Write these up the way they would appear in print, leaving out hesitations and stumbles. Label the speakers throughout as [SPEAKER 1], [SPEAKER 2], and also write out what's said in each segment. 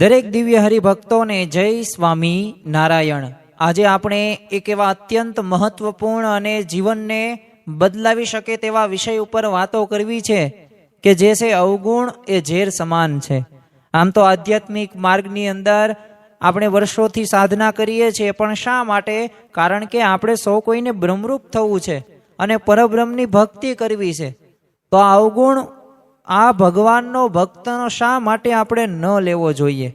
[SPEAKER 1] દરેક દિવ્ય હરિભક્તોને જય સ્વામી નારાયણ। આજે આપણે એક એવા અત્યંત મહત્વપૂર્ણ અને જીવનને બદલાવી શકે તેવા વિષય ઉપર વાતો કરવી છે કે જે છે અવગુણ એ ઝેર સમાન છે। આમ તો આધ્યાત્મિક માર્ગની અંદર આપણે વર્ષોથી સાધના કરીએ છીએ, પણ શા માટે? કારણ કે આપણે સૌ કોઈને બ્રહ્મરૂપ થવું છે અને પરબ્રહ્મની ભક્તિ કરવી છે। તો આ અવગુણ આ ભગવાનનો ભક્તનો શા માટે આપણે ન લેવો જોઈએ?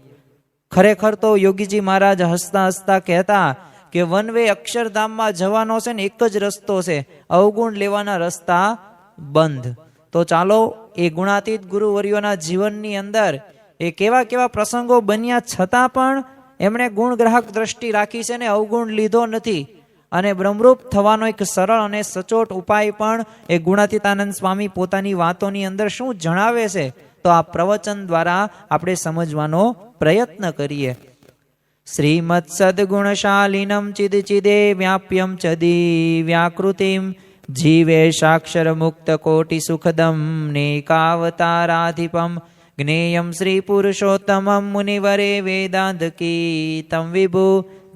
[SPEAKER 1] ખરેખર તો યોગીજી મહારાજ હસતા હસતા કહેતા કે વન વે અક્ષરધામમાં જવાનો છે ને એક જ રસ્તો છે, અવગુણ લેવાના રસ્તા બંધ। તો ચાલો એ ગુણાતીત ગુરુવર્યોના જીવનની અંદર એ કેવા કેવા પ્રસંગો બન્યા છતાં પણ એમણે ગુણગ્રાહક દ્રષ્ટિ રાખી છે ને અવગુણ લીધો નથી, અને બ્રહ્મરૂપ થવાનો એક સરળ અને સચોટ ઉપાય પણ એ ગુણાતીતાનંદ સ્વામી પોતાની વાતોની અંદર શું જણાવે છે, તો આ પ્રવચન દ્વારા આપણે સમજવાનો પ્રયત્ન કરીએ। શ્રીમદ સદગુણશાલિનમ ચિદ ચિદે વ્યાપ્યમ ચદી વ્યાકૃતિમ જીવે સાક્ષર મુક્ત કોટિ સુખદમ નેકાવતારાધિપમ જ્ઞેયમ શ્રી પુરુષોત્તમમ મુનિવરે વેદાંત કીતમ વિભુ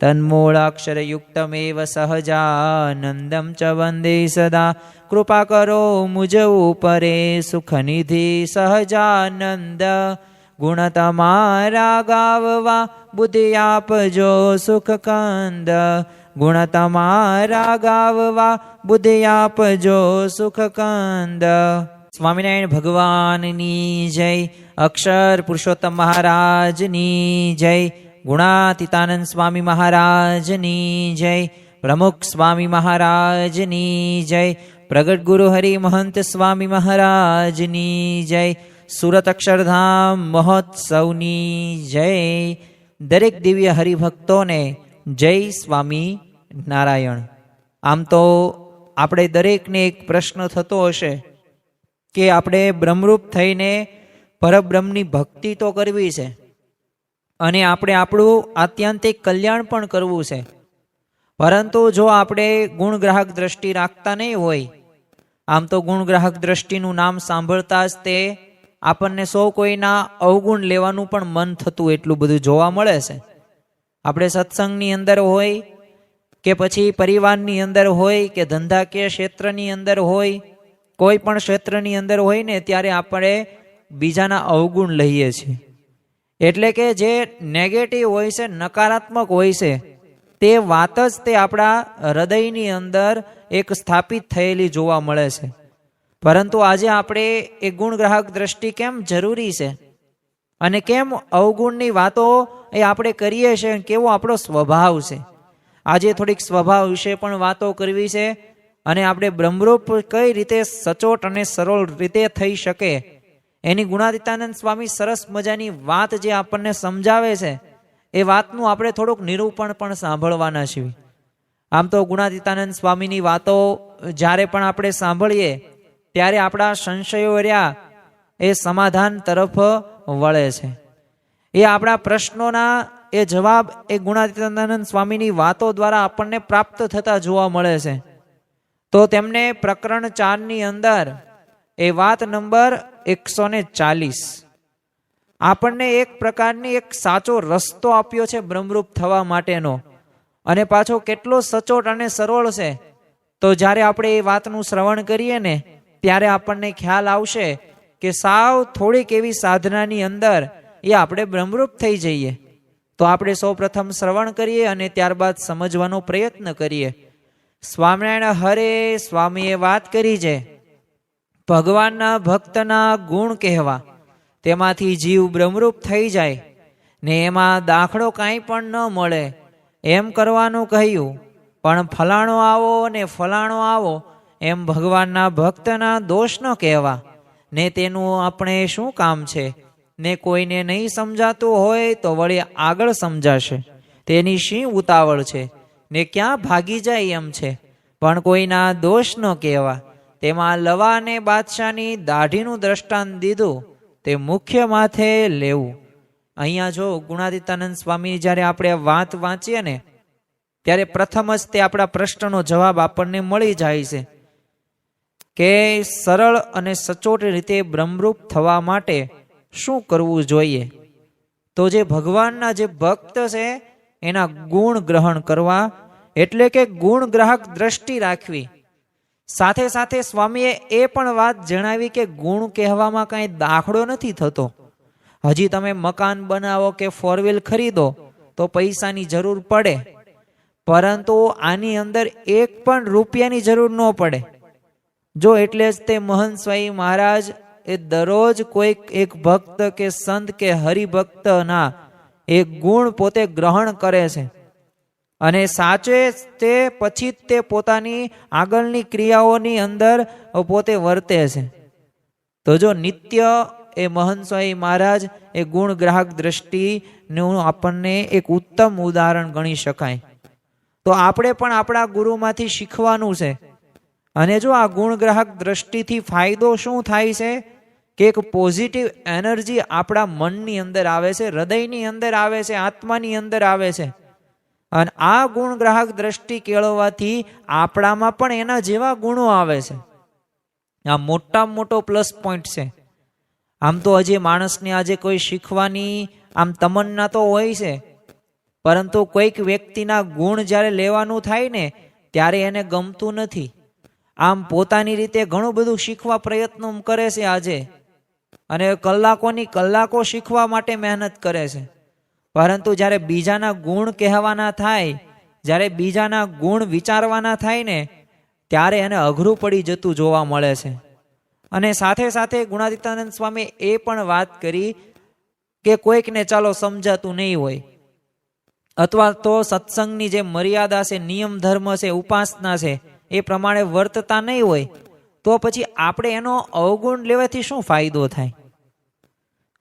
[SPEAKER 1] તન્મૂળાક્ષરયુક્તમેવ સહજાનંદમ ચ વંદે સદા। કૃપા કરો મુજ ઉપરે સુખનિધિ સહજાનંદ। ગુણ તમારા ગાવવા બુદ્ધિ આપજો સુખકંદ। ગુણ તમારા ગાવવા બુદ્ધિ આપજો સુખકંદ। સ્વામિનારાયણ ભગવાનની જય, અક્ષર પુરુષોત્તમ મહારાજની જય, ગુણાતીતાનંદ સ્વામી મહારાજની જય, પ્રમુખ સ્વામી મહારાજની જય, પ્રગટ ગુરુ હરિ મહંત સ્વામી મહારાજની જય, સુરત અક્ષરધામ મહોત્સવની જય। દરેક દિવ્ય હરિભક્તોને જય સ્વામી નારાયણ। આમ તો આપણે દરેકને એક પ્રશ્ન થતો હશે કે આપણે બ્રહ્મરૂપ થઈને પરબ્રહ્મની ભક્તિ તો કરવી છે અને આપણે આપણું આત્યંતિક કલ્યાણ પણ કરવું છે, પરંતુ જો આપણે ગુણગ્રાહક દ્રષ્ટિ રાખતા નહીં હોય, આમ તો ગુણગ્રાહક દ્રષ્ટિનું નામ સાંભળતા જ તે આપણને સૌ કોઈના અવગુણ લેવાનું પણ મન થતું એટલું બધું જોવા મળે છે। આપણે સત્સંગની અંદર હોય કે પછી પરિવારની અંદર હોય કે ધંધાકીય ક્ષેત્રની અંદર હોય, કોઈ પણ ક્ષેત્રની અંદર હોય ને ત્યારે આપણે બીજાના અવગુણ લઈએ છીએ। એટલે કે જે નેગેટિવ હોય છે, નકારાત્મક હોય છે, તે વાત જ તે આપણા હૃદયની અંદર એક સ્થાપિત થયેલી જોવા મળે છે। પરંતુ આજે આપણે એ ગુણગ્રાહક દ્રષ્ટિ કેમ જરૂરી છે અને કેમ અવગુણની વાતો એ આપણે કરીએ છીએ, કેવો આપણો સ્વભાવ છે, આજે થોડીક સ્વભાવ વિશે પણ વાતો કરવી છે અને આપણે બ્રહ્મરૂપ કઈ રીતે સચોટ અને સરળ રીતે થઈ શકે એની ગુણાતીતાનંદ સ્વામી સરસ મજાની વાત જે આપણને સમજાવે છે એ વાતનું આપણે થોડુંક નિરૂપણ પણ સાંભળવાના છીએ। આમ તો ગુણાતીતાનંદ સ્વામીની વાતો જ્યારે પણ આપણે સાંભળીએ ત્યારે આપણા સંશયો રહ્યા એ સમાધાન તરફ વળે છે, એ આપણા પ્રશ્નોના એ જવાબ એ ગુણાતીતાનંદ સ્વામીની વાતો દ્વારા આપણને પ્રાપ્ત થતા જોવા મળે છે। તો તેમને પ્રકરણ 4ની અંદર એ વાત નંબર 140 આપણને એક પ્રકારની એક સાચો રસ્તો આપ્યો છે બ્રહ્મરૂપ થવા માટેનો, અને પાછો કેટલો સચોટ અને સરળ છે। તો જ્યારે આપણે એ વાતનું શ્રવણ કરીએ ને ત્યારે આપણને ખ્યાલ આવશે કે સાવ થોડીક એવી સાધનાની અંદર એ આપણે બ્રહ્મરૂપ થઈ જઈએ। તો આપણે સૌ પ્રથમ શ્રવણ કરીએ અને ત્યારબાદ સમજવાનો પ્રયત્ન કરીએ। સ્વામિનારાયણ હરે સ્વામીએ વાત કરી છે ભગવાનના ભક્તના ગુણ કહેવા, તેમાંથી જીવ બ્રહ્મરૂપ થઈ જાય ને એમાં દાખલો કાંઈ પણ ન મળે એમ કરવાનું કહ્યું, પણ ફલાણો આવો ને ફલાણો આવો એમ ભગવાનના ભક્તના દોષ ન કહેવા ને તેનું આપણે શું કામ છે ને કોઈને નહીં સમજાતું હોય તો વળી આગળ સમજાશે, તેની શી ઉતાવળ છે ને ક્યાં ભાગી જાય એમ છે, પણ કોઈના દોષ ન કહેવા। તેમાં લવા ને બાદશાહની દાઢીનું દ્રષ્ટાંત દીધું, તે મુખ્ય માથે લેવું। અહીંયા જો ગુણાતીતાનંદ સ્વામી જ્યારે આપણે વાત વાંચીએ ને ત્યારે પ્રથમ જ તે આપણા પ્રશ્નનો જવાબ આપણને મળી જાય છે કે સરળ અને સચોટ રીતે બ્રહ્મરૂપ થવા માટે શું કરવું જોઈએ। તો જે ભગવાનના જે ભક્ત છે એના ગુણ ગ્રહણ કરવા, એટલે કે ગુણ ગ્રાહક દ્રષ્ટિ રાખવી. સાથે સાથે સ્વામીએ એ પણ વાત જણાવી કે ગુણ કહેવામાં કાંઈ દાખલો નથી થતો. હજી તમે મકાન બનાવો કે 4 વ્હીલ ખરીદો તો પૈસાની જરૂર પડે, પરંતુ આની અંદર એક પણ રૂપિયાની જરૂર ન પડે. જો એટલે જ તે મહંત સ્વામી મહારાજ એ દરરોજ કોઈક એક ભક્ત કે સંત કે હરિભક્તના એક ગુણ પોતે ગ્રહણ કરે છે અને સાચે તે પછી તે પોતાની આગળની ક્રિયાઓની અંદર પોતે વર્તે છે. તો જો નિત્ય એ મહંત સ્વામી મહારાજ એ ગુણ ગ્રાહક દ્રષ્ટિનું આપણને એક ઉત્તમ ઉદાહરણ ગણી શકાય. તો આપણે પણ આપણા ગુરુમાંથી શીખવાનું છે. અને જો આ ગુણ ગ્રાહક દ્રષ્ટિથી ફાયદો શું થાય છે કે એક પોઝિટિવ એનર્જી આપણા મનની અંદર આવે છે, હૃદયની અંદર આવે છે, આત્માની અંદર આવે છે. અને આ ગુણ ગ્રાહક દ્રષ્ટિ કેળવવાથી આપણામાં પણ એના જેવા ગુણો આવે છે. આ મોટામાં મોટો પ્લસ પોઈન્ટ છે. આમ તો હજી માણસને આજે કોઈ શીખવાની આમ તમન્ના તો હોય છે, પરંતુ કોઈક વ્યક્તિના ગુણ જ્યારે લેવાનું થાય ને ત્યારે એને ગમતું નથી. આમ પોતાની રીતે ઘણું બધું શીખવા પ્રયત્નો કરે છે આજે, અને કલાકોની કલાકો શીખવા માટે મહેનત કરે છે. પરંતુ જ્યારે બીજાના ગુણ કહેવાના થાય, જ્યારે બીજાના ગુણ વિચારવાના થાય ને ત્યારે એને અઘરું પડી જતું જોવા મળે છે. અને સાથે સાથે ગુણાતીતાનંદ સ્વામી એ પણ વાત કરી કે કોઈકને ચાલો સમજાતું નહીં હોય, અથવા તો સત્સંગની જે મર્યાદા છે, નિયમ ધર્મ છે, ઉપાસના છે એ પ્રમાણે વર્તતા નહીં હોય, તો પછી આપણે એનો અવગુણ લેવાથી શું ફાયદો થાય?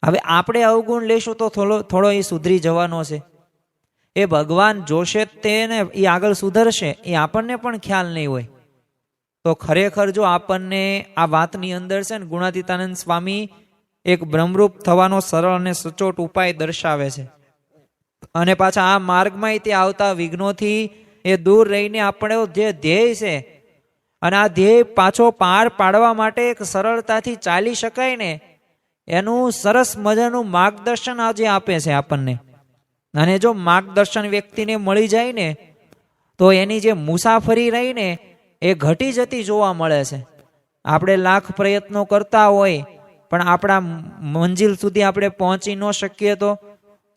[SPEAKER 1] હવે આપણે અવગુણ લેશું તો થોડો એ સુધરી જવાનો છે. એ ભગવાન જોશે તેને એ આગળ સુધરશે એ આપણને પણ ખ્યાલ નહીં હોય. તો ખરેખર જો આપણને આ વાતની અંદર છે ને ગુણાતીતાનંદ સ્વામી એક બ્રહ્મરૂપ થવાનો સરળ અને સચોટ ઉપાય દર્શાવે છે. અને પાછા આ માર્ગમાં તે આવતા વિઘ્નોથી એ દૂર રહીને આપણે જે ધ્યેય છે અને આ ધ્યેય પાછો પાર પાડવા માટે એક સરળતાથી ચાલી શકાય ને એનું સરસ મજાનું માર્ગદર્શન આજે આપે છે આપણને. અને જો માર્ગદર્શન વ્યક્તિને મળી જાય ને તો એની જે મુસાફરી રહી ને એ ઘટી જતી જોવા મળે છે. આપણે લાખ પ્રયત્નો કરતા હોય પણ આપણા મંજિલ સુધી આપણે પહોંચી ન શકીએ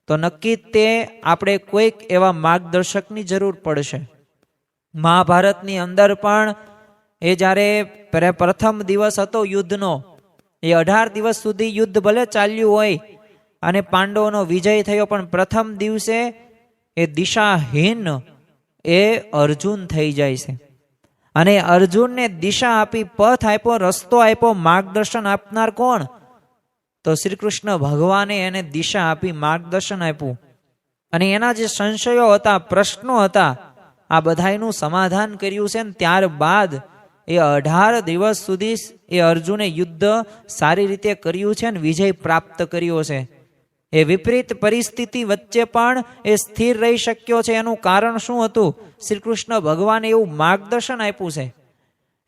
[SPEAKER 1] તો નક્કી તે આપણે કોઈક એવા માર્ગદર્શકની જરૂર પડશે. મહાભારતની અંદર પણ એ જ્યારે પ્રથમ દિવસ હતો યુદ્ધનો, એ 18 દિવસ સુધી યુદ્ધ ભલે ચાલ્યું હોય અને પાંડવોનો વિજય થયો, પણ પ્રથમ દિવસે એ દિશાહીન એ અર્જુન થઈ જાય છે. અને અર્જુનને દિશા આપી, પથ આપ્યો, રસ્તો આપ્યો, માર્ગદર્શન આપનાર કોણ? તો શ્રી કૃષ્ણ ભગવાને એને દિશા આપી, માર્ગદર્શન આપ્યું. અને એના જે સંશયો હતા, પ્રશ્નો હતા, આ બધાયનું સમાધાન કર્યું છે. ને ત્યારબાદ એ 18 દિવસ સુધી એ અર્જુને યુદ્ધ સારી રીતે કર્યું છે ને વિજય પ્રાપ્ત કર્યો છે. એ વિપરીત પરિસ્થિતિ વચ્ચે પણ એ સ્થિર રહી શક્યો છે. એનું કારણ શું હતું? શ્રી કૃષ્ણ ભગવાને એવું માર્ગદર્શન આપ્યું છે.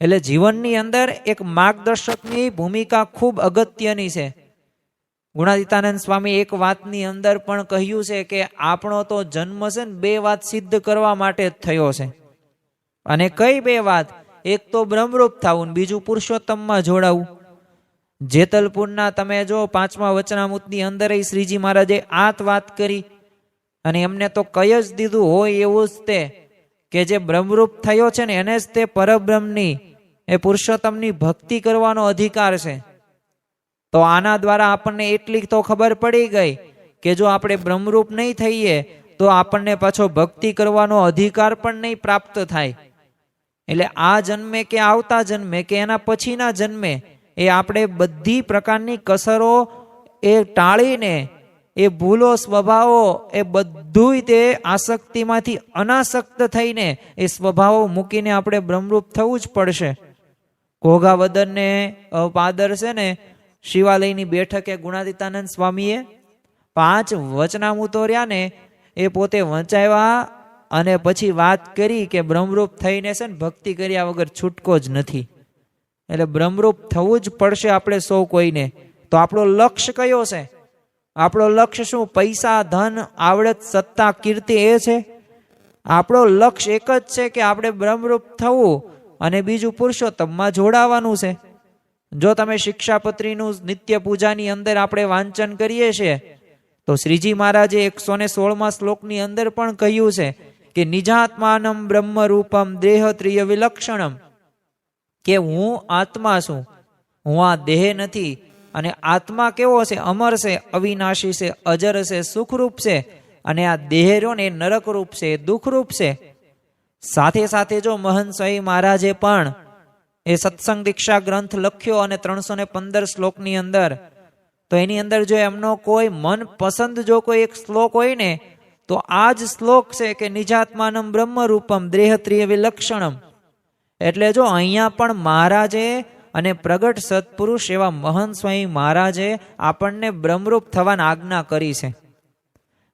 [SPEAKER 1] એટલે જીવનની અંદર એક માર્ગદર્શકની ભૂમિકા ખૂબ અગત્યની છે. ગુણાતીતાનંદ સ્વામી એક વાતની અંદર પણ કહ્યું છે કે આપણો તો જન્મ છે ને 2 વાત સિદ્ધ કરવા માટે જ થયો છે. અને કઈ 2 વાત? એક તો બ્રહ્મરૂપ થવું, બીજું પુરુષોત્તમમાં જોડાવું. જેતલપુરના તમે જો 5મા વચનામૃતની અંદર શ્રીજી મહારાજે આ વાત કરી, અને એમને તો કહી જ દીધું હોય એવું જ તે કે જે બ્રહ્મરૂપ થયો છે ને એને જ તે પરબ્રહ્મની એ પુરુષોત્તમની ભક્તિ કરવાનો અધિકાર છે. તો આના દ્વારા આપણને એટલી તો ખબર પડી ગઈ કે જો આપણે બ્રહ્મરૂપ નહીં થઈએ તો આપણને પાછો ભક્તિ કરવાનો અધિકાર પણ નહીં પ્રાપ્ત થાય. એટલે આ જન્મે કે આવતા જન્મે કે એના પછીના જન્મે એ આપણે બધી પ્રકારની કસરો એ ટાળીને એ ભૂલો સ્વભાવો એ બધુંય તે આસક્તિમાંથી અનાસક્ત થઈને એ સ્વભાવો મૂકીને આપણે બ્રહ્મરૂપ થવું જ પડશે. ઘોઘાવદનને પાદર છે ને શિવાલયની બેઠકે ગુણાતીતાનંદ સ્વામીએ 5 વચનામૃતો રહ્યા ને એ પોતે વંચાવ્યા અને પછી વાત કરી કે બ્રહ્મરૂપ થઈને છે ને ભક્તિ કર્યા વગર છૂટકો જ નથી. એટલે બ્રહ્મરૂપ થવું જ પડશે આપણે સૌ કોઈને. તો આપણો લક્ષ્ય કયો છે? આપણો લક્ષ્ય શું? પૈસા, ધન, આવડત, સત્તા, કીર્તિ એ છે? આપણો લક્ષ્ય એક જ છે કે આપણે બ્રહ્મરૂપ થવું અને બીજું પુરુષોત્તમમાં જોડાવાનું છે. જો તમે શિક્ષાપત્રીનું નિત્ય પૂજાની અંદર આપણે વાંચન કરીએ છીએ તો શ્રીજી મહારાજે 116મા શ્લોકની અંદર પણ કહ્યું છે કે નિજાત્માનમ બ્રહ્મરૂપમ દેહત્રિય વિલક્ષણમ, કે હું આત્મા છું, હું આ દેહ નથી. અને આત્મા કેવો છે? અમર છે, અવિનાશી છે, અજર છે, સુખરૂપ છે. અને આ દેહ રહ્યો ને એ નરકરૂપ છે, દુઃખરૂપ છે. સાથે સાથે જો મહંત સ્વામી મહારાજે પણ એ સત્સંગ દીક્ષા ગ્રંથ લખ્યો અને 315 શ્લોકની અંદર, તો એની અંદર જો એમનો કોઈ મન પસંદ જો કોઈ એક શ્લોક હોય ને તો આ જ શ્લોક છે કે નિજાત્માનમ બ્રહ્મરૂપમ દેહત્રિય વિલક્ષણમ. એટલે જો અહીંયા પણ મહારાજે અને પ્રગટ સત્પુરુષ એવા મહંત સ્વામી મહારાજે આપણને બ્રહ્મરૂપ થવાની આજ્ઞા કરી છે.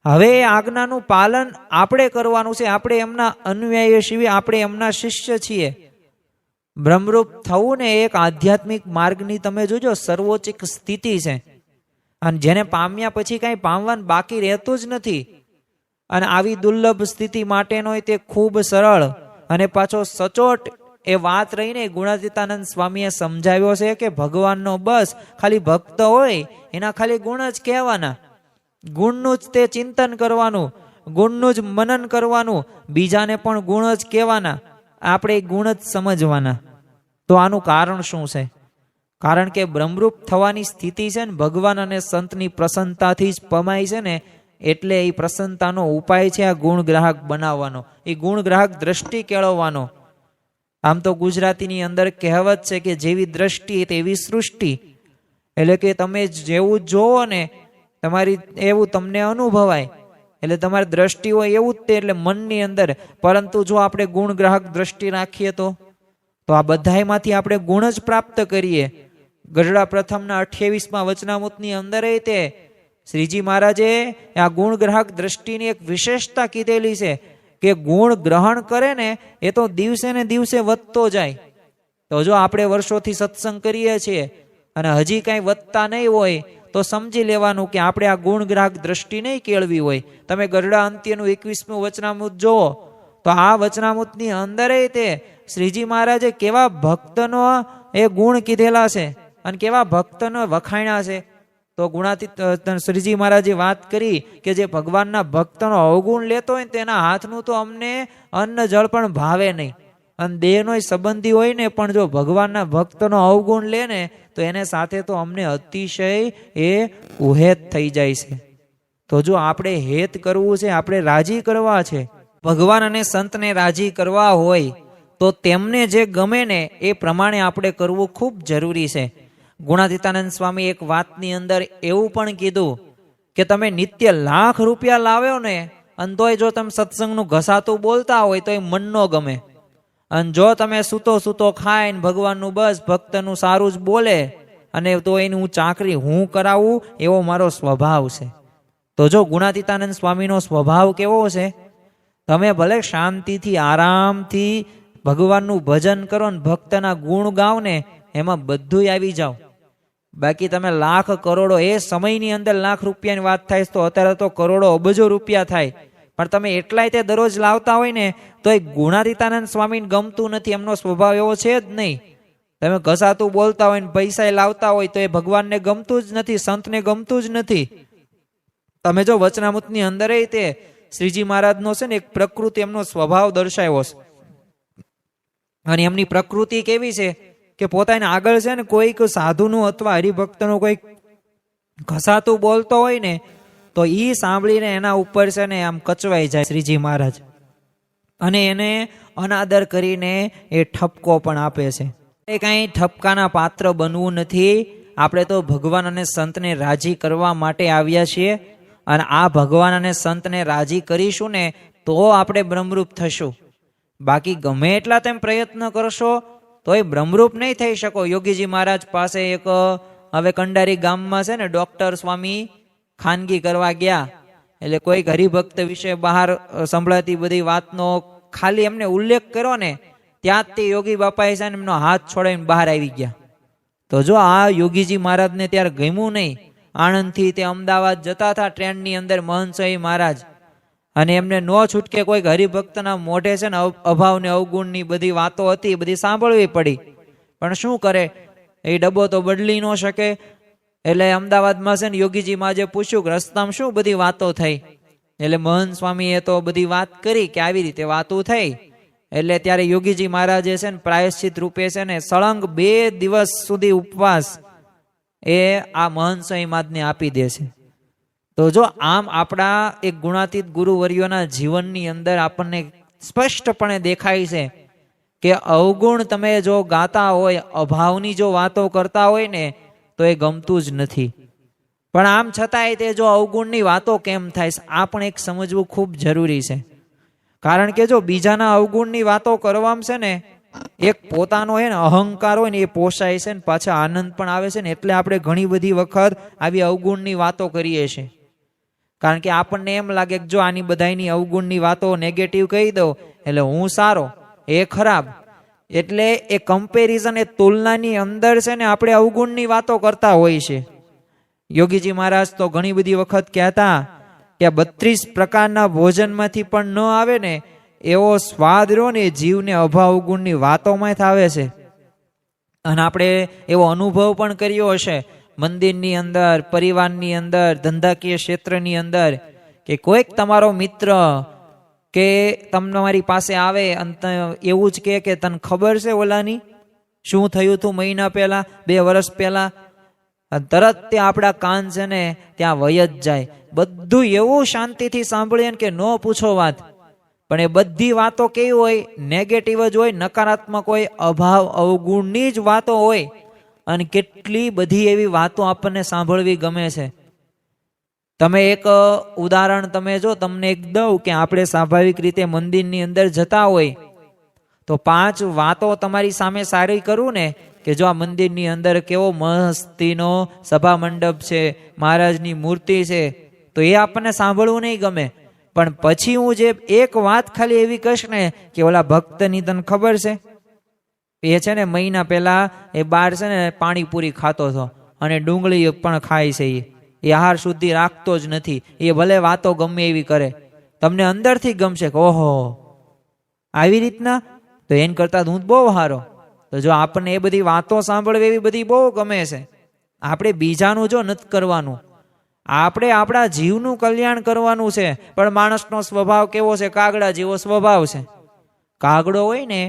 [SPEAKER 1] હવે એ આજ્ઞાનું પાલન આપણે કરવાનું છે. આપણે એમના અનુયાયી છીએ, આપણે એમના શિષ્ય છીએ. બ્રહ્મરૂપ થવું ને એક આધ્યાત્મિક માર્ગની તમે જોજો સર્વોચ્ચ સ્થિતિ છે. અને જેને પામ્યા પછી કાંઈ પામવાનું બાકી રહેતું જ નથી. અને આવી દુર્લભ સ્થિતિ માટેનો તે ખૂબ સરળ અને પાછો સચોટ એ વાત રહીને ગુણાતીતાનંદ સ્વામીએ સમજાવ્યો છે કે ભગવાનનો બસ ખાલી ભક્ત હોય એના ખાલી ગુણ જ કહેવાના, ગુણનું જ તે ચિંતન કરવાનું, ગુણનું જ મનન કરવાનું, બીજાને પણ ગુણ જ કહેવાના, આપણે ગુણ જ સમજવાના. તો આનું કારણ શું છે? કારણ કે બ્રહ્મરૂપ થવાની સ્થિતિ છે ને ભગવાન અને સંતની પ્રસન્નતાથી જ પમાય છે ને, એટલે એ પ્રસન્નતાનો ઉપાય છે આ ગુણ ગ્રાહક બનાવવાનો, એ ગુણ ગ્રાહક દ્રષ્ટિ કેળવવાનો. આમ તો ગુજરાતીની અંદર કહેવત છે કે જેવી દ્રષ્ટિ તેવી સૃષ્ટિ. એટલે કે તમે જેવું જોવો ને તમારી એવું તમને અનુભવાય. એટલે તમારી દ્રષ્ટિ હોય એવું જ તે, એટલે મનની અંદર. પરંતુ જો આપણે ગુણ ગ્રાહક દ્રષ્ટિ રાખીએ તો આ બધાયમાંથી આપણે ગુણ જ પ્રાપ્ત કરીએ. ગઢડા પ્રથમના 28મા વચનામૃતની અંદર તે શ્રીજી મહારાજે આ ગુણ ગ્રાહક દ્રષ્ટિની એક વિશેષતા કીધેલી છે કે ગુણ ગ્રહણ કરે ને એ તો દિવસે ને દિવસે વધતો જાય. તો જો આપણે વર્ષોથી સત્સંગ કરીએ છીએ અને હજી કાંઈ વધતા નહીં હોય તો સમજી લેવાનું કે આપણે આ ગુણ ગ્રાહક દ્રષ્ટિ નહીં કેળવી હોય. તમે ગઢડા અંત્યનું 21મું વચનામૃત જુઓ તો આ વચનામૃતની અંદર તે શ્રીજી મહારાજે કેવા ભક્તનો એ ગુણ કીધેલા છે અને કેવા ભક્તનો વખાણ્યા છે. તો ગુણાતીત શ્રીજી મહારાજે વાત કરી કે જે ભગવાનના ભક્તનો અવગુણ લેતો હોય ને તેના હાથનું તો અમને અન્ન જળ પણ ભાવે નહીં. અને દેહનો સંબંધી હોય ને પણ જો ભગવાનના ભક્તનો અવગુણ લે ને તો એને સાથે તો અમને અતિશય એ ઉહેત થઈ જાય છે. તો જો આપણે હેત કરવું છે, આપણે રાજી કરવા છે, ભગવાન અને સંતને રાજી કરવા હોય તો તેમને જે ગમે ને એ પ્રમાણે આપણે કરવું ખૂબ જરૂરી છે. ગુણાતીતાનંદ સ્વામી એક વાતની અંદર એવું પણ કીધું કે તમે નિત્ય લાખ રૂપિયા લાવ્યો ને અને તોય જો તમે સત્સંગનું ઘસાતું બોલતા હોય તો એ મન ન ગમે. અને જો તમે સૂતો ખાઈને ભગવાનનું બસ ભક્તનું સારું જ બોલે અને તો એની હું ચાકરી હું કરાવું એવો મારો સ્વભાવ છે. તો જો ગુણાતીતાનંદ સ્વામીનો સ્વભાવ કેવો છે? તમે ભલે શાંતિથી આરામથી ભગવાનનું ભજન કરો ને ભક્તના ગુણ ગાવ ને એમાં બધું આવી જાઓ. બાકી તમે લાખ કરોડો, એ સમયની અંદર લાખ રૂપિયાની વાત થાય તો અત્યારે તો કરોડો અબજો રૂપિયા થાય, પણ તમે એટલાય તે દરરોજ લાવતા હોય ને તો એ ગુણાતીતાનંદ સ્વામીને ગમતું નથી. એમનો સ્વભાવ એવો છે જ નહીં. તમે ઘસાતું બોલતા હોય ને પૈસા લાવતા હોય તો એ ભગવાનને ગમતું જ નથી, સંતને ગમતું જ નથી. તમે જો વચનામૃતની અંદર તે શ્રીજી મહારાજનો છે ને એક પ્રકૃતિ, એમનો સ્વભાવ દર્શાવ્યો છે. અને એમની પ્રકૃતિ કેવી છે કે પોતાને આગળ છે ને કોઈક સાધુનું અથવા હરિભક્તનું કોઈક ઘસાતું બોલતો હોય ને તો એ સાંભળીને એના ઉપર છે ને આમ કચવાઈ જાય શ્રીજી મહારાજ, અને એને અનાદર કરીને એ ઠપકો પણ આપે છે. એ કાંઈ ઠપકાના પાત્ર બનવું નથી. આપણે તો ભગવાન અને સંતને રાજી કરવા માટે આવ્યા છીએ, અને આ ભગવાન અને સંતને રાજી કરીશું ને તો આપણે બ્રહ્મરૂપ થશું. બાકી ગમે એટલા તેમ પ્રયત્ન કરશો તો એ બ્રહ્મરૂપ નહીં થઈ શકો. યોગીજી મહારાજ પાસે એક હવે કંડારી ગામમાં છે ને ડોક્ટર સ્વામી ખાનગી કરવા ગયા. એટલે કોઈ હરિભક્ત વિશે બહાર સંભળાતી બધી વાતનો ખાલી એમને ઉલ્લેખ કર્યો ને ત્યાં જ તે યોગી બાપાએ છે ને એમનો હાથ છોડાવીને બહાર આવી ગયા. તો જો આ યોગીજી મહારાજને ત્યારે ગમ્યું નહીં આણંદથી તે અમદાવાદ જતા હતા ટ્રેનની અંદર મહંત સ્વામી મહારાજ, અને એમને ન છૂટકે કોઈક હરિભક્તના મોઢે છે ને અભાવ ને અવગુણની બધી વાતો હતી, બધી સાંભળવી પડી. પણ શું કરે, એ ડબ્બો તો બદલી ન શકે. એટલે અમદાવાદમાં છે ને યોગીજી મહારાજે પૂછ્યું કે રસ્તામાં શું બધી વાતો થઈ. એટલે મહંત સ્વામીએ તો બધી વાત કરી કે આવી રીતે વાતો થઈ. એટલે ત્યારે યોગીજી મહારાજે છે ને પ્રાયશ્ચિત રૂપે છે ને સળંગ 2 દિવસ સુધી ઉપવાસ એ આ મહંત સ્વામી મહારાજને આપી દે છે. તો જો આમ આપણા એક ગુણાતીત ગુરુવર્યોના જીવનની અંદર આપણને સ્પષ્ટપણે દેખાય છે કે અવગુણ તમે જો ગાતા હોય, અભાવની જો વાતો કરતા હોય ને તો એ ગમતું જ નથી. પણ આમ છતાંય તે જો અવગુણની વાતો કેમ થાય, આ પણ એક સમજવું ખૂબ જરૂરી છે. કારણ કે જો બીજાના અવગુણની વાતો કરવામાં છે ને એક પોતાનો હોય ને અહંકાર હોય ને એ પોષાય છે ને પાછા આનંદ પણ આવે છે ને. એટલે આપણે ઘણી બધી વખત આવી અવગુણની વાતો કરીએ છીએ. કારણ કે આપણને એમ લાગે કે જો આની બધાની અવગુણની વાતો નેગેટિવ કહી દઉં એટલે હું સારો, એ ખરાબ. એટલે એ કમ્પેરિઝન, એ તુલનાની અંદર છે ને આપણે અવગુણની વાતો કરતા હોય છે. યોગીજી મહારાજ તો ઘણી બધી વખત કહેતા કે 32 પ્રકારના ભોજનમાંથી પણ ન આવે ને એવો સ્વાદ રહ્યો ને જીવને અભાવ અવગુણની વાતોમાં આવે છે. અને આપણે એવો અનુભવ પણ કર્યો હશે મંદિરની અંદર, પરિવારની અંદર, ધંધાકીય ક્ષેત્રની અંદર, કે કોઈક તમારો મિત્ર કે તમારી પાસે આવે અને એવું જ કે તને ખબર છે ઓલાની શું થયું હતું મહિના પહેલા, 2 વર્ષ પહેલા, તરત તે આપણા કાન છે ને ત્યાં વય જ જાય. બધું એવું શાંતિથી સાંભળીએ કે ન પૂછો વાત. પણ એ બધી વાતો કેવી હોય, નેગેટિવ જ હોય, નકારાત્મક હોય, અભાવ અવગુણની જ વાતો હોય. અને કેટલી બધી એવી વાતો આપણને સાંભળવી ગમે છે. તમે એક ઉદાહરણ તમે જો તમને એક દઉં કે આપણે સ્વાભાવિક રીતે મંદિરની અંદર જતા હોય તો 5 વાતો તમારી સામે સારી કરું ને કે જો આ મંદિરની અંદર કેવો મસ્તીનો સભા મંડપ છે, મહારાજની મૂર્તિ છે, તો એ આપણને સાંભળવું નહીં ગમે. પણ પછી હું જે એક વાત ખાલી એવી કહીશ ને કે ઓલા ભક્તની તને ખબર છે, એ છે ને મહિના પહેલા એ બહાર છે ને પાણીપુરી ખાતો હતો અને ડુંગળી પણ ખાય છે, એ આહાર શુદ્ધિ રાખતો જ નથી. એ ભલે વાતો ગમે એવી કરે, તમને અંદરથી ગમશે કે ઓહો આવી રીતના, તો એન કરતા હું બહુ સારો. તો જો આપણને એ બધી વાતો સાંભળવી એવી બધી બહુ ગમે છે. આપણે બીજાનું જો નથી કરવાનું, આપણે આપણા જીવનું કલ્યાણ કરવાનું છે. પણ માણસનો સ્વભાવ કેવો છે, કાગડા જેવો સ્વભાવ છે. કાગડો હોય ને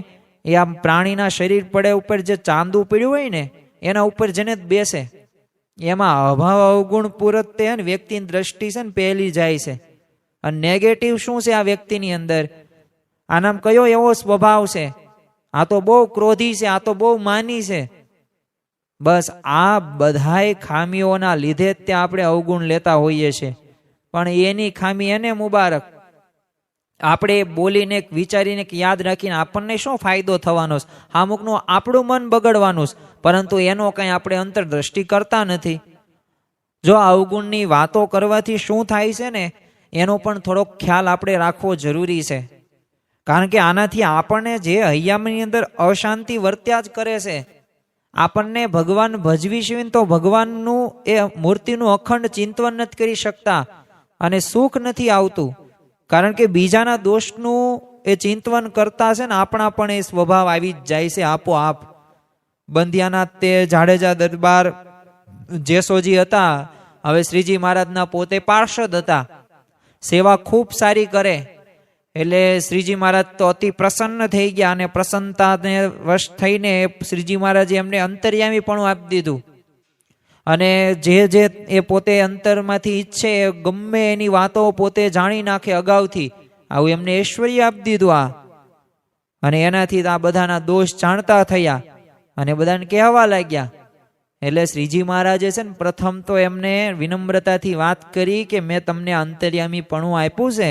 [SPEAKER 1] એ આમ પ્રાણીના શરીર પડે ઉપર જે ચાંદુ પડ્યું હોય ને એના ઉપર જેને બેસે, એમાં અભાવ અવગુણ પૂરત તે વ્યક્તિની દ્રષ્ટિ છે ને પહેલી જાય છે. અને નેગેટિવ શું છે આ વ્યક્તિની અંદર, આનામ કયો એવો સ્વભાવ છે, આ તો બહુ ક્રોધી છે, આ તો બહુ માની છે. બસ આ બધાય ખામીઓના લીધે જ ત્યાં આપણે અવગુણ લેતા હોઈએ છીએ. પણ એની ખામી એને મુબારક. આપણે બોલીને વિચારીને યાદ રાખીને આપણને શું ફાયદો થવાનો છે, અમુકનું આપણું મન બગડવાનું છે, પરંતુ એનો કંઈ આપણે અંતરદ્રષ્ટિ કરતા નથી. જો અવગુણની વાતો કરવાથી શું થાય છે ને એનો પણ થોડોક ખ્યાલ આપણે રાખવો જરૂરી છે. કારણ કે આનાથી આપણને જે હૈયાની અંદર અશાંતિ વર્ત્યા જ કરે છે. આપણને ભગવાન ભજવીશું તો ભગવાનનું એ મૂર્તિનું અખંડ ચિંતન નથી કરી શકતા અને સુખ નથી આવતું. કારણ કે બીજાના દોષનું એ ચિંતન કરતા છે ને આપણા પણ એ સ્વભાવ આવી જ જાય છે આપોઆપ. બંધિયાના તે જાડેજા દરબાર જેસોજી હતા, હવે શ્રીજી મહારાજના પોતે પાર્ષદ હતા, સેવા ખૂબ સારી કરે. એટલે શ્રીજી મહારાજ તો અતિ પ્રસન્ન થઈ ગયા અને પ્રસન્નતાને વશ થઈને શ્રીજી મહારાજે એમને અંતર્યામી પણ આપી દીધું. અને જે એ પોતે અંતરમાંથી ઈચ્છે ગમે એની વાતો પોતે જાણી નાખે અગાઉથી, આવું એમને ઐશ્વર્ય આપી દીધું આ. અને એનાથી આ બધાના દોષ જાણતા થયા અને બધાને કહેવા લાગ્યા. એટલે શ્રીજી મહારાજે છે ને પ્રથમ તો એમને વિનમ્રતાથી વાત કરી કે મેં તમને અંતર્યામી પણ આપ્યું છે,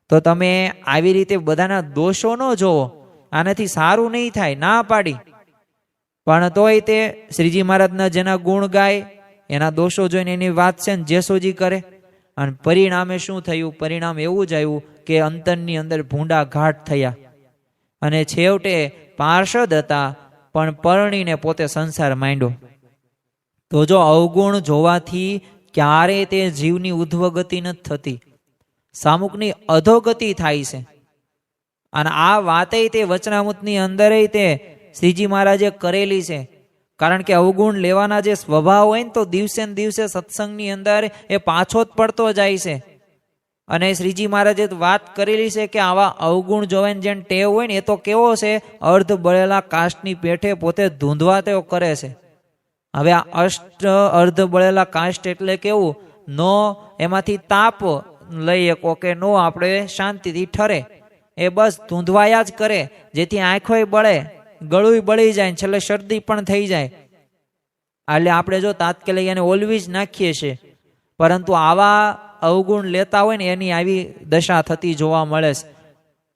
[SPEAKER 1] તો તમે આવી રીતે બધાના દોષો ન જોવો, આનાથી સારું નહીં થાય, ના પાડી. પણ તોય તે શ્રીજી મહારાજના જેના ગુણ ગાય એના દોષો જોઈને એની વાત છે ને જેસોજી કરે. અને પરિણામે શું થયું, પરિણામ એવું જ આવ્યું કે અંતરની અંદર ભૂંડા ઘાટ થયા અને છેવટે પાર્ષદ હતા પણ પરણીને પોતે સંસાર માંડ્યો. તો જો અવગુણ જોવાથી ક્યારેય તે જીવની ઉધ્વગતિ નથી થતી, સામુકની અધોગતિ થાય છે. અને આ વાતે તે વચનામૃતની અંદર તે શ્રીજી મહારાજે કરેલી છે. કારણ કે અવગુણ લેવાના જે સ્વભાવ હોય ને તો દિવસે ને દિવસે સત્સંગની અંદર એ પાછો જ પડતો જાય છે. અને શ્રીજી મહારાજે વાત કરેલી છે કે આવા અવગુણ જોવાની જેમ ટેવ હોય ને એ તો કેવો છે, અર્ધ બળેલા કાષ્ટની પેઠે પોતે ધૂંધવા તેઓ કરે છે. હવે આ અર્ધ બળેલા કાષ્ટ એટલે કેવું, નો એમાંથી તાપ લઈ શકો કે નો આપણે શાંતિથી ઠરે, એ બસ ધૂંધવાયા જ કરે, જેથી આંખોય બળે, ગળું બળી જાય, છેલ્લે શરદી પણ થઈ જાય. એટલે આપણે જો તાત્કાલિક એને ઓલવી જ નાખીએ છીએ. પરંતુ આવા અવગુણ લેતા હોય ને એની આવી દશા થતી જોવા મળે છે.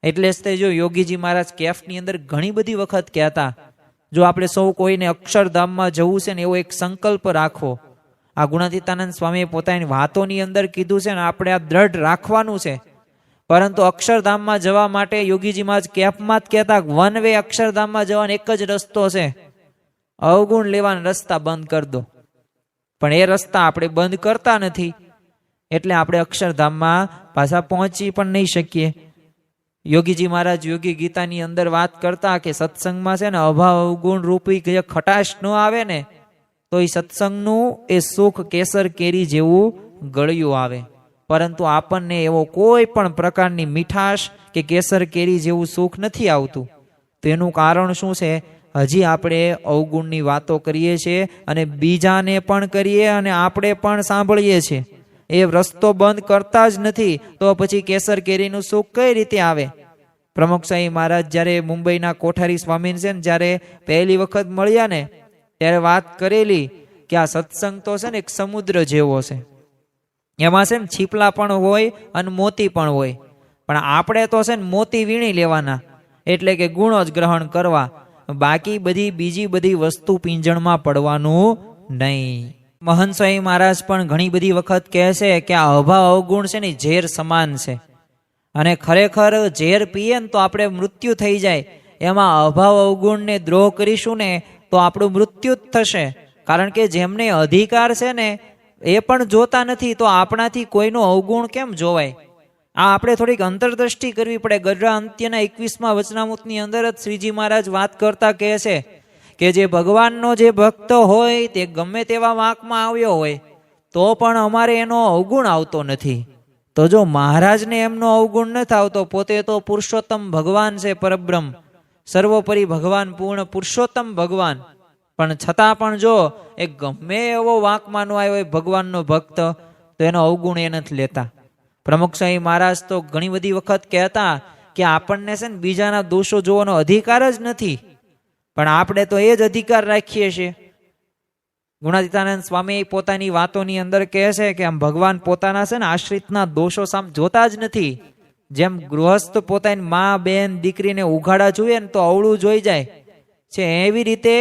[SPEAKER 1] એટલે જ તે જો યોગીજી મહારાજ કેફની અંદર ઘણી બધી વખત કહેતા, જો આપણે સૌ કોઈને અક્ષરધામમાં જવું છે ને એવો એક સંકલ્પ રાખવો. આ ગુણાતીતાનંદ સ્વામીએ પોતાની વાતોની અંદર કીધું છે ને આપણે આ દ્રઢ રાખવાનું છે. પરંતુ અક્ષરધામમાં જવા માટે યોગીજી મહારાજ કેફમાં જ કહેતા, વન વે અક્ષરધામમાં જવાનો એક જ રસ્તો છે, અવગુણ લેવાના રસ્તા બંધ કરી દો. પણ એ રસ્તા આપણે બંધ કરતા નથી, એટલે આપણે અક્ષરધામમાં પાછા પહોંચી પણ નહીં શકીએ. યોગીજી મહારાજ યોગી ગીતાની અંદર વાત કરતા કે સત્સંગમાં છે ને અભાવ અવગુણ રૂપી જે ખટાશ ન આવે ને તો એ સત્સંગનું એ સુખ કેસર કેરી જેવું ગળ્યું આવે. પરંતુ આપણને એવો કોઈ પણ પ્રકારની મીઠાશ કે કેસર કેરી જેવું સુખ નથી આવતું. તો એનું કારણ શું છે? હજી આપણે અવગુણની વાતો કરીએ છીએ અને બીજાને પણ કરીએ અને આપણે પણ સાંભળીએ છીએ. એ રસ્તો બંધ કરતા જ નથી, તો પછી કેસર કેરીનું સુખ કઈ રીતે આવે? પ્રમુખસાહી મહારાજ જ્યારે મુંબઈના કોઠારી સ્વામી છે ને જ્યારે પહેલી વખત મળ્યા ને ત્યારે વાત કરેલી કે આ સત્સંગ તો છે ને એક સમુદ્ર જેવો છે, એમાં છે ને છીપલા પણ હોય અને મોતી પણ હોય. પણ આપણે તો છે ને મોતી વીણી લેવાના, એટલે કે ગુણો જ ગ્રહણ કરવા, બાકી બીજી બધી વસ્તુ પિંજણમાં પડવાનું નહીં. મહંત સ્વામી મહારાજ પણ ઘણી બધી વખત કહે છે કે આ અભાવ અવગુણ છે ને ઝેર સમાન છે, અને ખરેખર ઝેર પીએ ને તો આપણે મૃત્યુ થઈ જાય. એમાં અભાવ અવગુણને દ્રોહ કરીશું ને તો આપણું મૃત્યુ જ થશે. કારણ કે જેમને અધિકાર છે ને એ પણ જોતા નથી, તો આપણાથી કોઈનું અવગુણ કેમ જોવાય? આ આપણે થોડીક અંતરદ્રષ્ટિ કરવી પડે. ગઢડા અંત્યના 21મા વચનામૃતની અંદર જ શ્રીજી મહારાજ વાત કરતા કહે છે કે જે ભગવાનનો જે ભક્ત હોય તે ગમે તેવા વાંકમાં આવ્યો હોય તો પણ અમારે એનો અવગુણ આવતો નથી. તો જો મહારાજને એમનો અવગુણ નથી આવતો, પોતે તો પુરુષોત્તમ ભગવાન છે, પરબ્રહ્મ સર્વોપરી ભગવાન, પૂર્ણ પુરુષોત્તમ ભગવાન, પણ છતાં પણ જો એ ગમે એવો વાંકમાં નો આવ્યો હોય ભગવાનનો ભક્ત, તો એનો અવગુણ એ નથી લેતા. પ્રમુખસાહી મહારાજ તો ઘણી બધી વખત કહેતા કે આપણને છે ને બીજાના દોષો જોવાનો અધિકાર જ નથી, પણ આપણે તો એ જ અધિકાર રાખીએ છીએ. ગુણાતીતાનંદ સ્વામી પોતાની વાતોની અંદર કહે છે કે આમ ભગવાન પોતાના છે ને આશ્રિતના દોષો સામે જોતા જ નથી. જેમ ગૃહસ્થ પોતાની મા, બેન, દીકરીને ઉઘાડા જોઈએ ને તો અવળું જોઈ જાય છે, એવી રીતે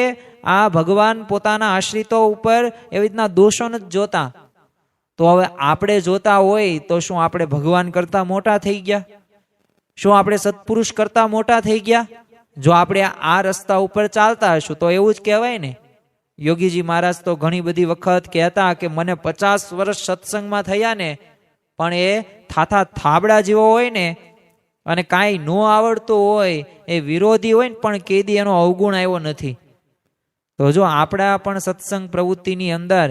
[SPEAKER 1] આ ભગવાન પોતાના આશ્રિતો ઉપર એવી રીતના દોષો નથી જોતા. તો હવે આપણે જોતા હોય તો શું આપણે ભગવાન કરતા મોટા થઈ ગયા? શું આપણે સત્પુરુષ કરતા મોટા થઈ ગયા? જો આપણે આ રસ્તા ઉપર ચાલતા હશું તો એવું જ કહેવાય ને. યોગીજી મહારાજ તો ઘણી બધી વખત કહેતા કે મને 50 વર્ષ સત્સંગમાં થયા ને, પણ એ થાથા થાબડા જેવો હોય ને અને કાંઈ ન આવડતું હોય, એ વિરોધી હોય ને પણ કેદી એનો અવગુણ આવ્યો નથી. તો જો આપણા પણ સત્સંગ પ્રવૃત્તિની અંદર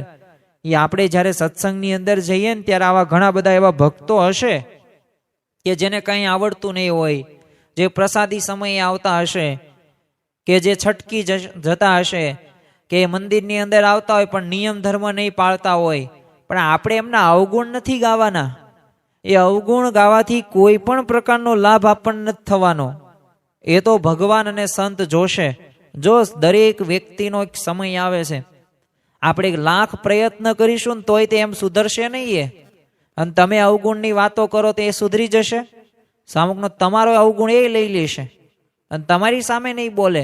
[SPEAKER 1] આપણે જ્યારે સત્સંગની અંદર જઈએ ને ત્યારે આવા ઘણા બધા એવા ભક્તો હશે કે જેને કંઈ આવડતું નહીં હોય, જે પ્રસાદી સમયે આવતા હશે, કે જે છટકી જતા હશે, કે મંદિરની અંદર આવતા હોય પણ નિયમ ધર્મ નહીં પાળતા હોય. પણ આપણે એમના અવગુણ નથી ગાવાના. એ અવગુણ ગાવાથી કોઈ પણ પ્રકારનો લાભ આપણને નથી થવાનો. એ તો ભગવાન અને સંત જોશે. જો દરેક વ્યક્તિનો એક સમય આવે છે, આપણે 1,00,000 પ્રયત્ન કરીશું ને તોય તે એમ સુધરશે નહીં. અને તમે અવગુણની વાતો કરો તો એ સુધરી જશે? સામુકનો તમારો અવગુણ એ લઈ લેશે અને તમારી સામે નહીં બોલે.